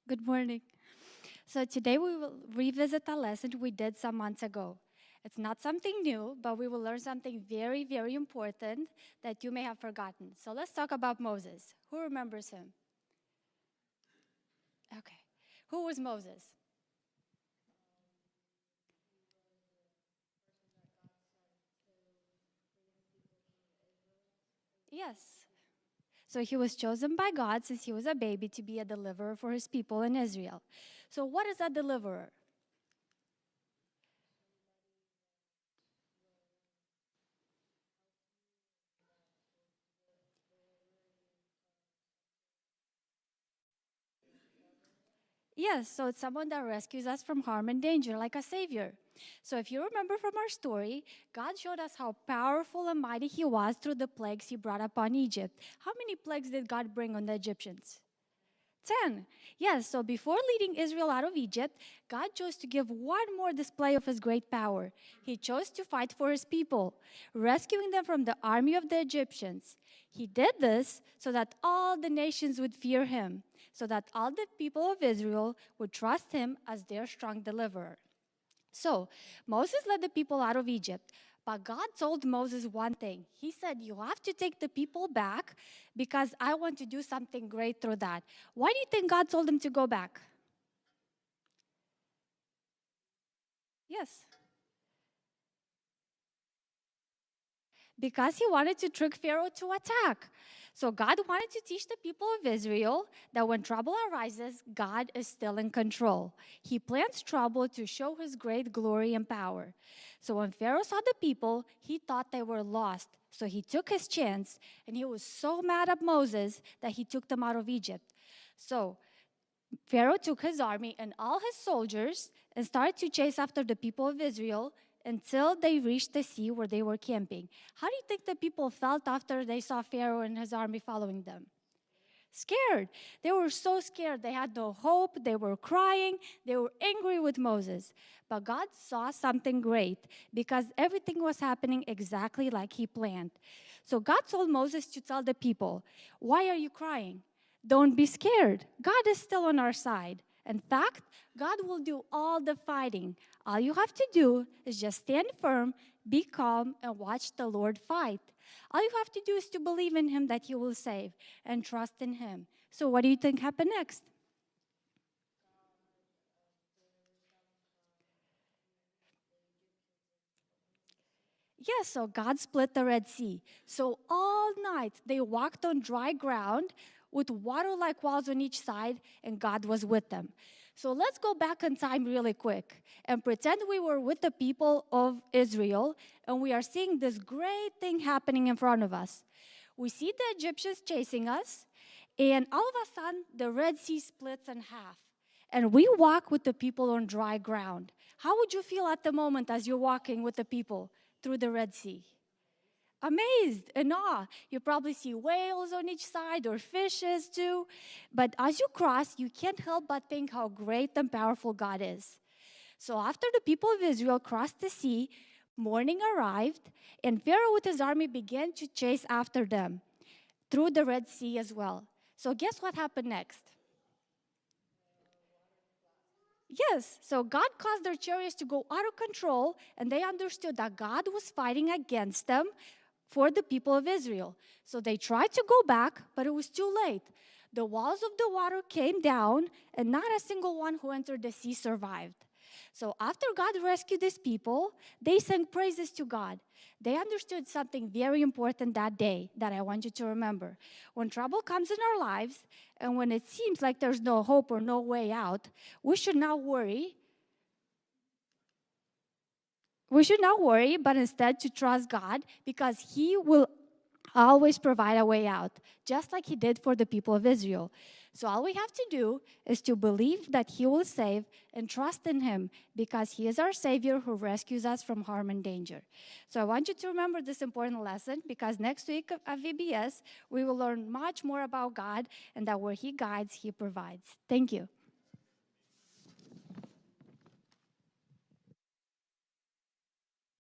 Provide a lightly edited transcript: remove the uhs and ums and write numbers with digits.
Good morning. So today we will revisit a lesson we did some months ago. It's not something new, but we will learn something very, very important that you may have forgotten. So let's talk about Moses. Who remembers him? Okay. Who was Moses? Yes. So he was chosen by God since he was a baby to be a deliverer for his people in Israel. So what is a deliverer? Yes, so it's someone that rescues us from harm and danger, like a savior. So if you remember from our story, God showed us how powerful and mighty he was through the plagues he brought upon Egypt. How many plagues did God bring on the Egyptians? 10. Yes, so before leading Israel out of Egypt, God chose to give one more display of his great power. He chose to fight for his people, rescuing them from the army of the Egyptians. He did this so that all the nations would fear him, so that all the people of Israel would trust him as their strong deliverer. So Moses led the people out of Egypt. But God told Moses one thing. He said, you have to take the people back because I want to do something great through that. Why do you think God told him to go back? Yes. Because he wanted to trick Pharaoh to attack. So God wanted to teach the people of Israel that when trouble arises, God is still in control. He plans trouble to show his great glory and power. So when Pharaoh saw the people, he thought they were lost. So he took his chance, and he was so mad at Moses that he took them out of Egypt. So Pharaoh took his army and all his soldiers and started to chase after the people of Israel until they reached the sea where they were camping. How do you think the people felt after they saw Pharaoh and his army following them? Scared. They were so scared. They had no hope. They were crying. They were angry with Moses. But God saw something great because everything was happening exactly like he planned. So God told Moses to tell the people, why are you crying? Don't be scared. God is still on our side. In fact, God will do all the fighting. All you have to do is just stand firm, be calm, and watch the Lord fight. All you have to do is to believe in him that he will save and trust in him. So what do you think happened next? Yes, so God split the Red Sea. So all night they walked on dry ground with water like walls on each side, and God was with them. So let's go back in time really quick and pretend we were with the people of Israel and we are seeing this great thing happening in front of us. We see the Egyptians chasing us, and all of a sudden the Red Sea splits in half. And we walk with the people on dry ground. How would you feel at the moment as you're walking with the people through the Red Sea? Amazed, in awe. You probably see whales on each side or fishes too. But as you cross, you can't help but think how great and powerful God is. So after the people of Israel crossed the sea, morning arrived, and Pharaoh with his army began to chase after them through the Red Sea as well. So guess what happened next? Yes, so God caused their chariots to go out of control, and they understood that God was fighting against them for the people of Israel. So they tried to go back, but it was too late. The walls of the water came down, and not a single one who entered the sea survived. So after God rescued his people, they sang praises to God. They understood something very important that day that I want you to remember. When trouble comes in our lives, and when it seems like there's no hope or no way out, we should not worry. We should not worry, but instead to trust God because he will always provide a way out, just like he did for the people of Israel. So all we have to do is to believe that he will save and trust in him because he is our Savior who rescues us from harm and danger. So I want you to remember this important lesson because next week at VBS, we will learn much more about God and that where he guides, he provides. Thank you.